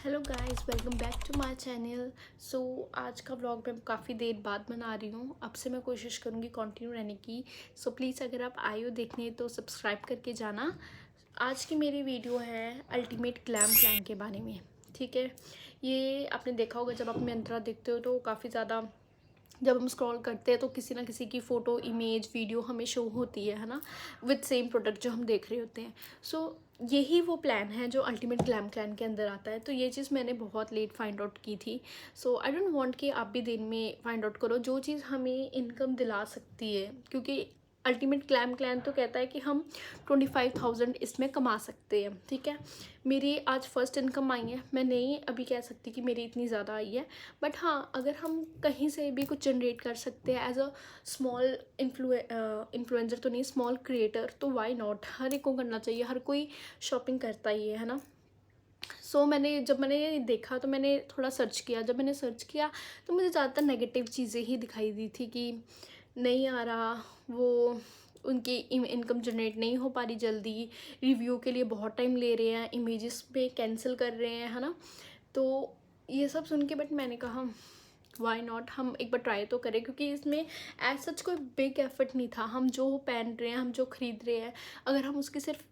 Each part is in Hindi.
Hello guys, welcome back to my channel. So आज का व्लॉग मैं काफ़ी देर बाद बना रही हूँ। अब से मैं कोशिश करूँगी कंटिन्यू रहने की। सो प्लीज़ अगर आप आए हो देखने तो सब्सक्राइब करके जाना। आज की मेरी वीडियो है अल्टीमेट ग्लैम प्लान के बारे में। ठीक है, ये आपने देखा होगा जब आप मिंत्रा देखते हो तो काफ़ी ज़्यादा जब हम स्क्रॉल करते हैं तो किसी ना किसी की फ़ोटो, इमेज, वीडियो हमें शो होती है ना, विद सेम प्रोडक्ट जो हम देख रहे होते हैं। सो यही वो प्लान है जो अल्टीमेट ग्लैम प्लान के अंदर आता है। तो ये चीज़ मैंने बहुत लेट फाइंड आउट की थी। सो आई डोंट वांट कि आप भी दिन में फाइंड आउट करो जो चीज़ हमें इनकम दिला सकती है, क्योंकि अल्टीमेट ग्लैम प्लान तो कहता है कि हम 25,000 इसमें कमा सकते हैं। ठीक है, मेरी आज फर्स्ट इनकम आई है। मैं नहीं अभी कह सकती कि मेरी इतनी ज़्यादा आई है, बट हाँ, अगर हम कहीं से भी कुछ जनरेट कर सकते हैं एज अ स्मॉल इन्फ्लुएंसर तो नहीं, स्मॉल क्रिएटर, तो वाई नॉट। हर एक को करना चाहिए, हर कोई शॉपिंग करता ही है ना। सो जब मैंने ये देखा तो मैंने थोड़ा सर्च किया। जब मैंने सर्च किया तो मुझे ज़्यादातर नेगेटिव चीज़ें ही दिखाई दी थी कि नहीं आ रहा, वो उनकी इनकम जनरेट नहीं हो पा रही जल्दी, रिव्यू के लिए बहुत टाइम ले रहे हैं, इमेजेस पे कैंसिल कर रहे हैं, है ना। तो ये सब सुन के बट मैंने कहा वाई नॉट, हम एक बार ट्राई तो करें, क्योंकि इसमें एज सच कोई बिग एफर्ट नहीं था। हम जो पहन रहे हैं, हम जो खरीद रहे हैं, अगर हम उसकी सिर्फ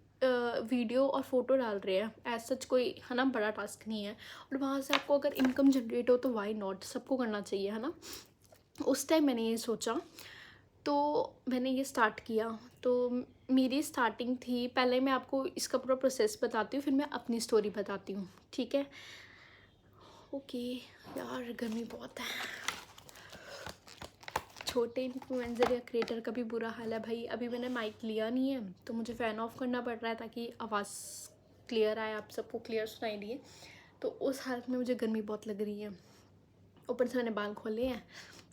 वीडियो और फोटो डाल रहे हैं, एज सच कोई है ना बड़ा टास्क नहीं है। और वहाँ से आपको अगर इनकम जनरेट हो तो वाई नॉट, सबको करना चाहिए, है ना। उस टाइम मैंने ये सोचा, तो मैंने ये स्टार्ट किया। तो मेरी स्टार्टिंग थी, पहले मैं आपको इसका पूरा प्रोसेस बताती हूँ, फिर मैं अपनी स्टोरी बताती हूँ। ठीक है, ओके। यार गर्मी बहुत है, छोटे इन्फ्लुएंसर या क्रिएटर का भी बुरा हाल है भाई। अभी मैंने माइक लिया नहीं है तो मुझे फ़ैन ऑफ करना पड़ रहा है ताकि आवाज़ क्लियर आए, आप सबको क्लियर सुनाई दिए। तो उस हालत में मुझे गर्मी बहुत लग रही है। ऊपर से मैंने बाल खोले हैं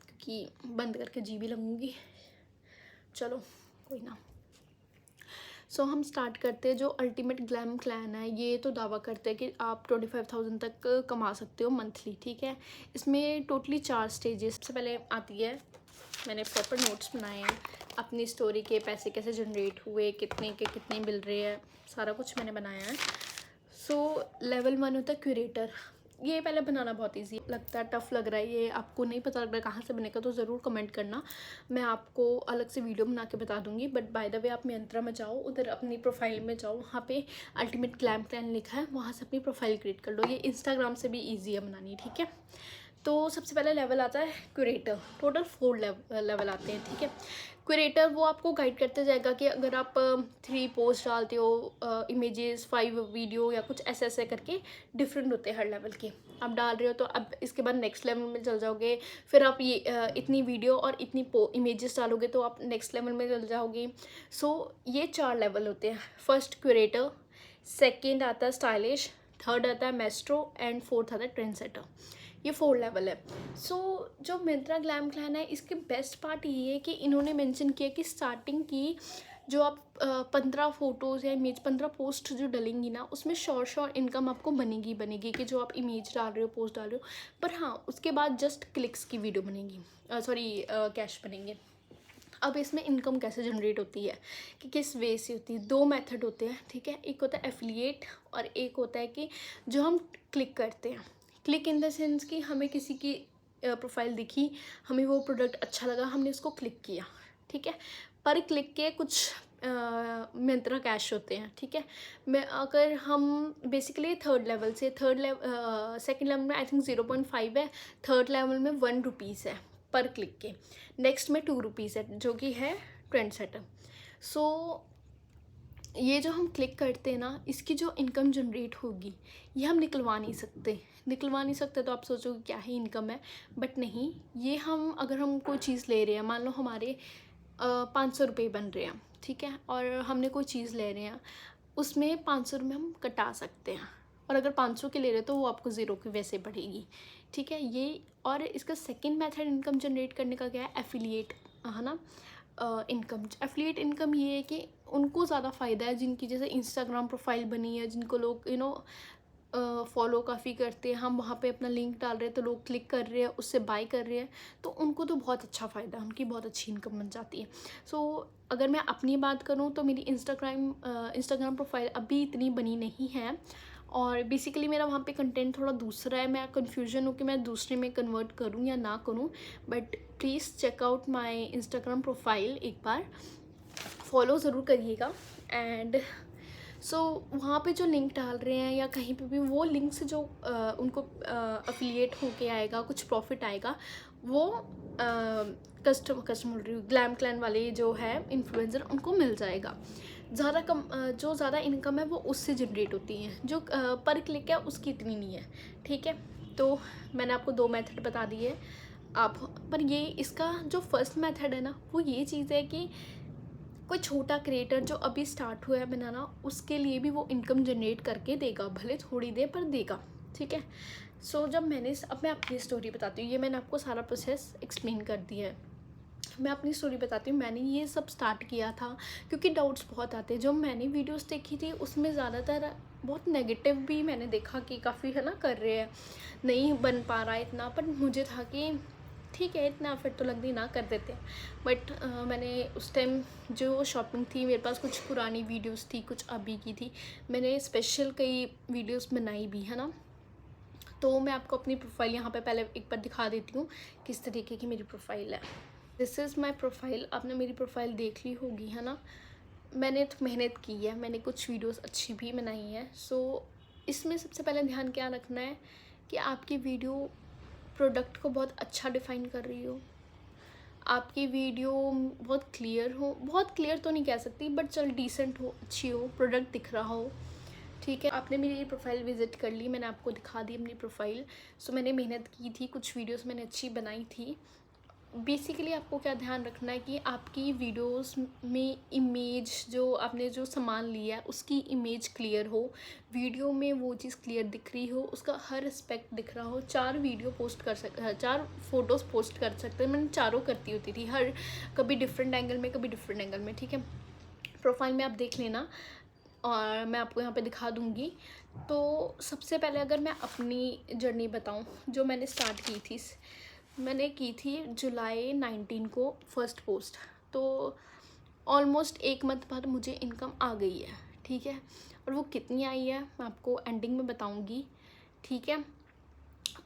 क्योंकि बंद करके जी भी लगूंगी। चलो कोई ना। सो हम स्टार्ट करते हैं। जो अल्टीमेट ग्लैम प्लान है ये तो दावा करते हैं कि आप 25,000 तक कमा सकते हो मंथली। ठीक है, इसमें टोटली 4 स्टेजेस। सबसे पहले आती है, मैंने प्रॉपर नोट्स बनाए हैं अपनी स्टोरी के, पैसे कैसे जनरेट हुए, कितने के कितने मिल रहे हैं, सारा कुछ मैंने बनाया है। सो लेवल 1 होता है क्यूरेटर। ये पहले बनाना बहुत इजी लगता है, टफ़ लग रहा है, ये आपको नहीं पता लग रहा है कहाँ से बनेगा तो ज़रूर कमेंट करना, मैं आपको अलग से वीडियो बना के बता दूंगी। बट बाय द वे आप मिंत्रा में जाओ, उधर अपनी प्रोफाइल में जाओ, वहाँ पे अल्टीमेट ग्लैम प्लान लिखा है, वहाँ से अपनी प्रोफाइल क्रिएट कर लो। ये इंस्टाग्राम से भी ईजी है बनानी। ठीक है, तो सबसे पहला लेवल आता है क्यूरेटर। टोटल 4 लेवल आते हैं। ठीक है, क्यूरेटर वो आपको गाइड करते जाएगा कि अगर आप 3 पोस्ट डालते हो, इमेजेस, 5 वीडियो या कुछ ऐसे ऐसे करके डिफरेंट होते हैं हर लेवल के, आप डाल रहे हो तो अब इसके बाद नेक्स्ट लेवल में चल जाओगे। फिर आप ये इतनी वीडियो और इतनी इमेजेस डालोगे तो आप नेक्स्ट लेवल में चल जाओगे। सो ये 4 लेवल होते हैं। फर्स्ट क्यूरेटर, सेकेंड आता है स्टाइलिश, थर्ड आता है मेस्ट्रो एंड फोर्थ आता है ट्रेंड सेटर। ये 4 लेवल है। सो जो मिंत्रा ग्लैम प्लान है, इसके बेस्ट पार्ट ये है कि इन्होंने मेंशन किया कि स्टार्टिंग की जो आप 15 फ़ोटोज़ या इमेज, 15 पोस्ट जो डलेंगी ना, उसमें शॉर्ट इनकम आपको बनेगी कि जो आप इमेज डाल रहे हो, पोस्ट डाल रहे हो। पर हाँ, उसके बाद जस्ट क्लिक्स की वीडियो बनेगी, सॉरी कैश बनेंगे। अब इसमें इनकम कैसे जनरेट होती है, कि किस वे से होती है, 2 मेथड होते हैं। ठीक है, एक होता है एफिलिएट और एक होता है कि जो हम क्लिक करते हैं। क्लिक इन द सेंस कि हमें किसी की प्रोफाइल दिखी, हमें वो प्रोडक्ट अच्छा लगा, हमने उसको क्लिक किया। ठीक है, पर क्लिक के कुछ मिंत्रा कैश होते हैं। ठीक है, मैं अगर हम बेसिकली थर्ड लेवल से सेकेंड लेवल में आई थिंक 0.5 है, थर्ड लेवल में 1 रुपीज़ है पर क्लिक के, नेक्स्ट में 2 रुपीज़ है जो कि है ट्रेंड सेटर। सो ये जो हम क्लिक करते हैं ना, इसकी जो इनकम जनरेट होगी ये हम निकलवा नहीं सकते। तो आप सोचोगे क्या ही इनकम है, बट नहीं, ये हम अगर हम कोई चीज़ ले रहे हैं, मान लो हमारे 500 रुपये बन रहे हैं। ठीक है, और हमने कोई चीज़ ले रहे हैं, उसमें 500 रुपये हम कटा सकते हैं, और अगर 500 के ले रहे हैं तो वो आपको ज़ीरो की वैसे पड़ेगी। ठीक है, ये। और इसका सेकंड मेथड इनकम जनरेट करने का क्या है, एफिलिएट, है ना। इनकम, एफिलिएट इनकम ये है कि उनको ज़्यादा फ़ायदा है जिनकी जैसे इंस्टाग्राम प्रोफाइल बनी है, जिनको लोग फॉलो काफ़ी करते हैं, हम वहाँ पे अपना लिंक डाल रहे हैं तो लोग क्लिक कर रहे हैं, उससे बाय कर रहे हैं, तो उनको तो बहुत अच्छा फ़ायदा है, उनकी बहुत अच्छी इनकम बन जाती है। सो अगर मैं अपनी बात करूँ तो मेरी इंस्टाग्राम प्रोफाइल अभी इतनी बनी नहीं है, और बेसिकली मेरा वहाँ पे कंटेंट थोड़ा दूसरा है, मैं कन्फ्यूजन हूँ कि मैं दूसरे में कन्वर्ट करूँ या ना करूँ, but please check out my Instagram profile, एक बार फॉलो ज़रूर करिएगा। एंड वहाँ पे जो लिंक डाल रहे हैं या कहीं पे भी, वो लिंक से जो उनको अफिलिएट होके आएगा, कुछ प्रॉफिट आएगा, वो कस्टमर ग्लैम क्लैन वाले जो है इन्फ्लुएंसर, उनको मिल जाएगा। जो ज़्यादा इनकम है वो उससे जनरेट होती है, जो पर क्लिक है उसकी इतनी नहीं है, ठीक है। तो मैंने आपको 2 मेथड बता दिए आप, पर ये इसका जो फर्स्ट मेथड है ना, वो ये चीज़ है कि कोई छोटा क्रिएटर जो अभी स्टार्ट हुआ है बनाना, उसके लिए भी वो इनकम जनरेट करके देगा, भले थोड़ी देर पर देगा, ठीक है। जब अब मैं अपनी स्टोरी बताती हूँ, ये मैंने आपको सारा प्रोसेस एक्सप्लेन कर दिया है। मैं अपनी स्टोरी बताती हूँ। मैंने ये सब स्टार्ट किया था क्योंकि डाउट्स बहुत आते हैं। जो मैंने वीडियोस देखी थी उसमें ज़्यादातर बहुत नेगेटिव भी मैंने देखा कि काफ़ी है ना कर रहे हैं, नहीं बन पा रहा है इतना, पर मुझे था कि ठीक है, इतना एफर्ट तो लगती ना, कर देते हैं। बट मैंने उस टाइम जो शॉपिंग थी, मेरे पास कुछ पुरानी वीडियोस थी, कुछ अभी की थी, मैंने स्पेशल कई वीडियोस बनाई भी है ना। तो मैं आपको अपनी प्रोफाइल यहाँ पे पहले एक बार दिखा देती हूँ किस तरीके की मेरी प्रोफाइल है। This is my profile. आपने मेरी प्रोफाइल देख ली होगी है ना। मैंने तो मेहनत की है, मैंने कुछ वीडियोस अच्छी भी बनाई है। इसमें सबसे पहले ध्यान क्या रखना है कि आपकी वीडियो प्रोडक्ट को बहुत अच्छा डिफ़ाइन कर रही हो, आपकी वीडियो बहुत क्लियर हो, बहुत क्लियर तो नहीं कह सकती बट चल डिसेंट हो, अच्छी हो, प्रोडक्ट दिख रहा हो, ठीक है। आपने मेरी ये प्रोफाइल विज़िट कर ली, मैंने आपको दिखा दी अपनी प्रोफाइल। मैंने मेहनत की थी, कुछ वीडियोस मैंने अच्छी बनाई थी। बेसिकली आपको क्या ध्यान रखना है कि आपकी वीडियोस में इमेज, जो आपने जो सामान लिया है उसकी इमेज क्लियर हो, वीडियो में वो चीज़ क्लियर दिख रही हो, उसका हर एस्पेक्ट दिख रहा हो। 4 फ़ोटोज़ पोस्ट कर सकते हैं, मैंने चारों करती होती थी, हर कभी डिफरेंट एंगल में, कभी डिफरेंट एंगल में, ठीक है। प्रोफाइल में आप देख लेना और मैं आपको यहाँ पे दिखा दूँगी। तो सबसे पहले अगर मैं अपनी जर्नी बताऊँ, जो मैंने स्टार्ट की थी, मैंने की थी जुलाई 19 को फर्स्ट पोस्ट। तो ऑलमोस्ट 1 मंथ बाद मुझे इनकम आ गई है, ठीक है। और वो कितनी आई है मैं आपको एंडिंग में बताऊँगी, ठीक है।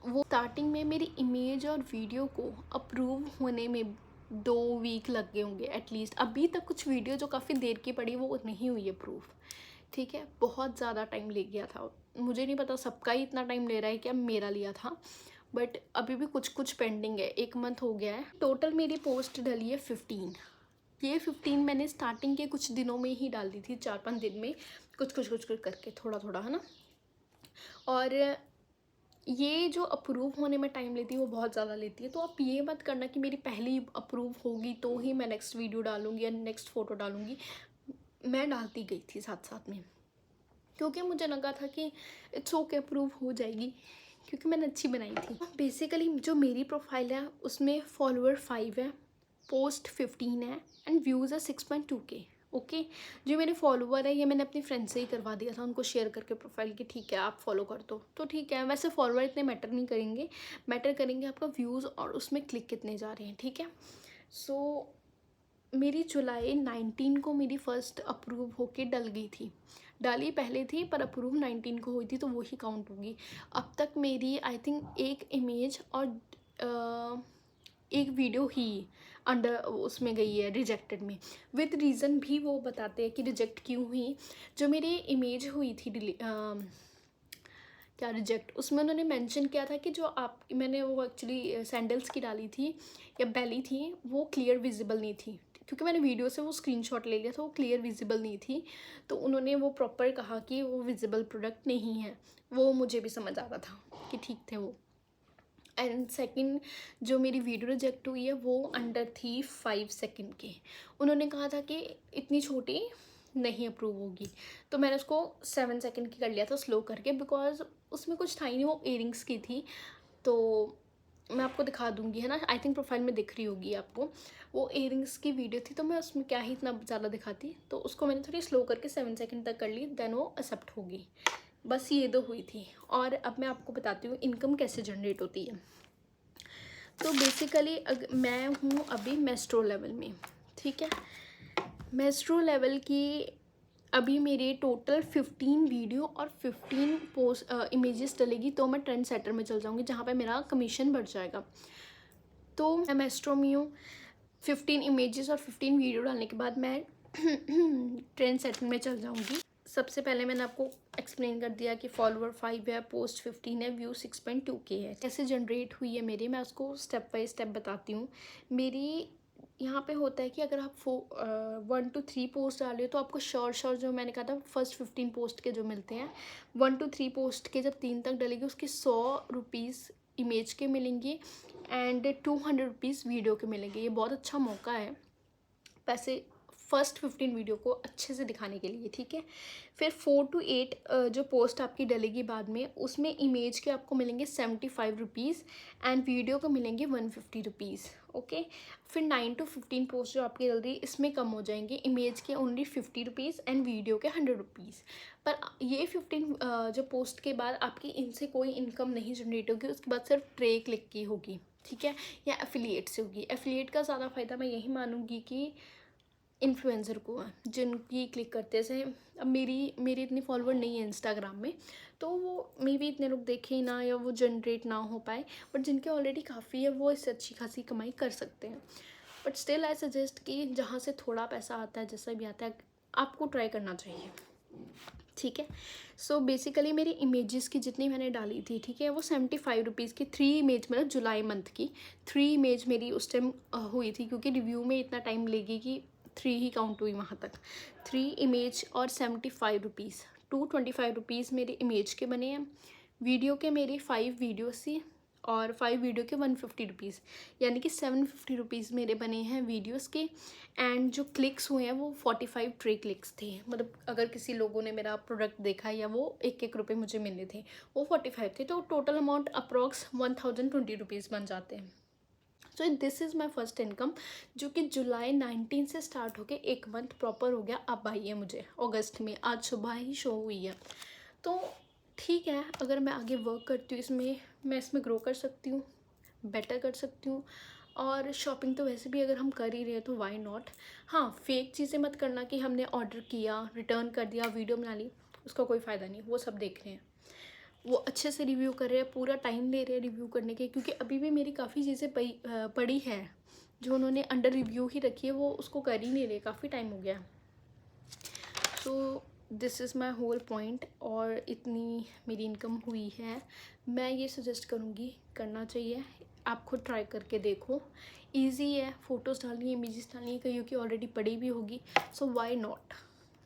वो स्टार्टिंग में मेरी इमेज और वीडियो को अप्रूव होने में 2 वीक लग गए होंगे एटलीस्ट। अभी तक कुछ वीडियो जो काफ़ी देर की पड़ी वो नहीं हुई अप्रूव, ठीक है। बहुत ज़्यादा टाइम ले गया था, मुझे नहीं पता सबका ही इतना टाइम ले रहा है क्या, मेरा लिया था, बट अभी भी कुछ पेंडिंग है। 1 मंथ हो गया है। टोटल मेरी पोस्ट डली है 15। ये 15 मैंने स्टार्टिंग के कुछ दिनों में ही डाल दी थी, 4-5 दिन में कुछ करके, थोड़ा थोड़ा है ना। और ये जो अप्रूव होने में टाइम लेती है वो बहुत ज़्यादा लेती है। तो आप ये मत करना कि मेरी पहली अप्रूव होगी तो ही मैं नेक्स्ट वीडियो डालूँगी या नेक्स्ट फ़ोटो डालूँगी। मैं डालती गई थी साथ साथ में, क्योंकि मुझे लगा था कि इट्स ओके, अप्रूव हो जाएगी, क्योंकि मैंने अच्छी बनाई थी। बेसिकली जो मेरी प्रोफाइल है उसमें फॉलोअर 5 है, पोस्ट 15 है एंड व्यूज़ है 6.2K, ओके। जो मेरे फॉलोअर है ये मैंने अपनी फ्रेंड से ही करवा दिया था, उनको शेयर करके प्रोफाइल की, ठीक है आप फॉलो कर दो, तो ठीक है। वैसे फॉलोअर इतने मैटर नहीं करेंगे, मैटर करेंगे आपका व्यूज़ और उसमें क्लिक कितने जा रहे हैं, ठीक है। मेरी जुलाई 19 को मेरी फ़र्स्ट अप्रूव होके डल गई थी। डाली पहले थी पर अप्रूव 19 को हुई थी, तो वो ही काउंट होगी। अब तक मेरी आई थिंक एक इमेज और एक वीडियो ही अंडर उसमें गई है रिजेक्टेड में, विद रीज़न भी वो बताते हैं कि रिजेक्ट क्यों हुई। जो मेरी इमेज हुई थी क्या रिजेक्ट, उसमें उन्होंने मेंशन किया था कि जो आप, मैंने वो एक्चुअली सैंडल्स की डाली थी या बेली थी, वो क्लियर विजिबल नहीं थी, क्योंकि मैंने वीडियो से वो स्क्रीनशॉट ले लिया था, वो क्लियर विजिबल नहीं थी। तो उन्होंने वो प्रॉपर कहा कि वो विजिबल प्रोडक्ट नहीं है। वो मुझे भी समझ आता था कि ठीक थे वो। एंड सेकंड, जो मेरी वीडियो रिजेक्ट हुई है वो अंडर थी 5 सेकंड के। उन्होंने कहा था कि इतनी छोटी नहीं अप्रूव होगी, तो मैंने उसको 7 सेकंड की कर लिया था स्लो करके, बिकॉज उसमें कुछ था ही नहीं, वो इयरिंग्स की थी। तो मैं आपको दिखा दूंगी है ना, आई थिंक प्रोफाइल में दिख रही होगी आपको, वो इयरिंग्स की वीडियो थी, तो मैं उसमें क्या ही इतना ज़्यादा दिखाती। तो उसको मैंने थोड़ी स्लो करके 7 सेकंड तक कर ली, देन वो एक्सेप्ट होगी। बस ये 2 हुई थी। और अब मैं आपको बताती हूँ इनकम कैसे जनरेट होती है। तो बेसिकली मैं हूँ अभी मेस्ट्रो लेवल में, ठीक है। मेस्ट्रो लेवल की अभी मेरे टोटल 15 वीडियो और 15 पोस्ट इमेजेस डलेगी तो मैं ट्रेंड सेटर में चल जाऊँगी, जहाँ पे मेरा कमीशन बढ़ जाएगा। तो मैं मेस्ट्रो में हूँ, 15 इमेजेस और 15 वीडियो डालने के बाद मैं ट्रेंड सेटर में चल जाऊँगी। सबसे पहले मैंने आपको एक्सप्लेन कर दिया कि फॉलोवर 5 है, पोस्ट 15 है, व्यू 6.2K है। कैसे जनरेट हुई है मेरी, मैं उसको स्टेप बाय स्टेप बताती हूँ। मेरी यहाँ पे होता है कि अगर आप 1 to 3 पोस्ट डाल रहे हो तो आपको शॉर्ट जो मैंने कहा था फर्स्ट 15 पोस्ट के जो मिलते हैं, 1 to 3 पोस्ट के जब 3 तक डलेगी उसके 100 रुपीज़ इमेज के मिलेंगे एंड 200 रुपीज़ वीडियो के मिलेंगे। ये बहुत अच्छा मौका है पैसे फर्स्ट 15 वीडियो को अच्छे से दिखाने के लिए, ठीक है। फिर 4 to 8 जो पोस्ट आपकी डलेगी बाद में, उसमें इमेज के आपको मिलेंगे 75 रुपीज़ एंड वीडियो को मिलेंगे 150 रुपीज़, ओके। फिर 9 to 15 पोस्ट जो आपकी डल रही है इसमें कम हो जाएंगे, इमेज के ओनली 50 रुपीज़ एंड वीडियो के 100 रुपीज़। पर ये 15 जो पोस्ट के बाद आपकी इनसे कोई इनकम नहीं जनरेट होगी, उसके बाद सिर्फ ट्रे क्लिक की होगी, ठीक है, या एफिलिएट से होगी। एफिलिएट का ज़्यादा फ़ायदा मैं यही मानूंगी कि इन्फ्लुएंसर को है, जिनकी क्लिक करते से। अब मेरी इतनी फॉलोवर नहीं है इंस्टाग्राम में, तो वो मे भी इतने लोग देखें ना या वो जनरेट ना हो पाए, बट जिनके ऑलरेडी काफ़ी है वो इससे अच्छी खासी कमाई कर सकते हैं। बट स्टिल आई सजेस्ट कि जहाँ से थोड़ा पैसा आता है, जैसा भी आता है, आपको ट्राई करना चाहिए, ठीक है। सो बेसिकली मेरी इमेजेस की जितनी मैंने डाली थी, ठीक है, वो 75 रुपीज़ की 3 इमेज, मतलब जुलाई मंथ की 3 इमेज मेरी उस टाइम हुई थी, क्योंकि रिव्यू में इतना टाइम लेगी कि 3 ही काउंट हुई वहाँ तक। 3 इमेज और 75 रुपीज़, 225 रुपीज़ मेरे इमेज के बने हैं। वीडियो के मेरे 5 वीडियोस थी और 5 वीडियो के 150 रुपीज़, यानी कि 750 रुपीज़ मेरे बने हैं वीडियोस के। एंड जो क्लिक्स हुए हैं वो 45 ट्रे क्लिक्स थे, मतलब अगर किसी लोगों ने मेरा प्रोडक्ट देखा या वो 1-1 रुपये मुझे मिले थे, वो 45 थे, तो टोटल अमाउंट अप्रॉक्स 1020 रुपीज़ बन जाते हैं। सो this is my first income, जो कि जुलाई 19 से स्टार्ट होके 1 मंथ प्रॉपर हो गया, अब आई है मुझे अगस्त में, आज सुबह ही शो हुई है। तो ठीक है, अगर मैं आगे वर्क करती हूँ इसमें, मैं इसमें ग्रो कर सकती हूँ, बेटर कर सकती हूँ। और शॉपिंग तो वैसे भी अगर हम कर ही रहे हैं तो वाई नॉट। हाँ, फेक चीज़ें मत करना कि हमने ऑर्डर किया, रिटर्न कर दिया, वीडियो बना ली, उसका कोई फ़ायदा नहीं। वो सब देख रहे हैं, वो अच्छे से रिव्यू कर रहे हैं, पूरा टाइम ले रहे हैं रिव्यू करने के, क्योंकि अभी भी मेरी काफ़ी चीज़ें पड़ी है जो उन्होंने अंडर रिव्यू ही रखी है, वो उसको कर ही नहीं रहे, काफ़ी टाइम हो गया। So this is my whole point, और इतनी मेरी इनकम हुई है। मैं ये सजेस्ट करूँगी, करना चाहिए, आप खुद ट्राई करके देखो। ईजी है, फ़ोटोज़ डालनी है, इमेजेस डालनी है, कहीं की ऑलरेडी पड़ी भी होगी, सो वाई नॉट,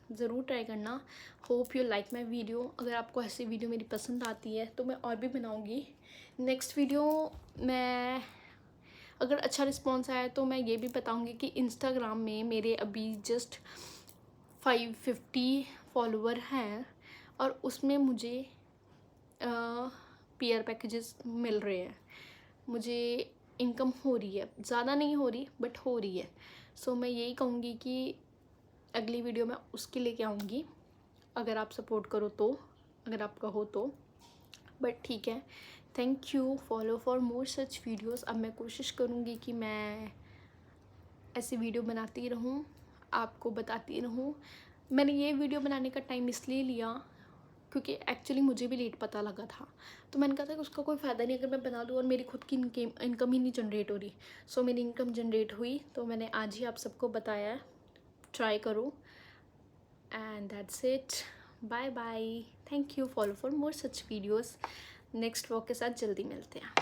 ज़रूर ट्राई करना। Hope you like my video. अगर आपको ऐसी वीडियो मेरी पसंद आती है तो मैं और भी बनाऊँगी। नेक्स्ट वीडियो मैं, अगर अच्छा रिस्पॉन्स आया तो मैं ये भी बताऊँगी कि इंस्टाग्राम में मेरे अभी जस्ट 550 फॉलोवर हैं और उसमें मुझे पीआर पैकेजेस मिल रहे हैं, मुझे इनकम हो रही है, ज़्यादा नहीं हो रही बट हो रही है। सो मैं यही कहूँगी कि अगली वीडियो मैं उसके लेके आऊँगी, अगर आप सपोर्ट करो तो, अगर आप कहो तो। बट ठीक है, thank you, follow for more such videos. अब मैं कोशिश करूँगी कि मैं ऐसी वीडियो बनाती रहूँ, आपको बताती रहूँ। मैंने ये वीडियो बनाने का टाइम इसलिए लिया क्योंकि एक्चुअली मुझे भी लेट पता लगा था, तो मैंने कहा था कि उसका कोई फ़ायदा नहीं अगर मैं बना दूँ और मेरी खुद की इनकम ही नहीं जनरेट हो रही। सो मेरी इनकम जनरेट हुई तो मैंने आज ही आप सबको बताया है, ट्राई करो। And that's it, bye bye, thank you, follow for more such videos. Next vlog के साथ जल्दी मिलते हैं।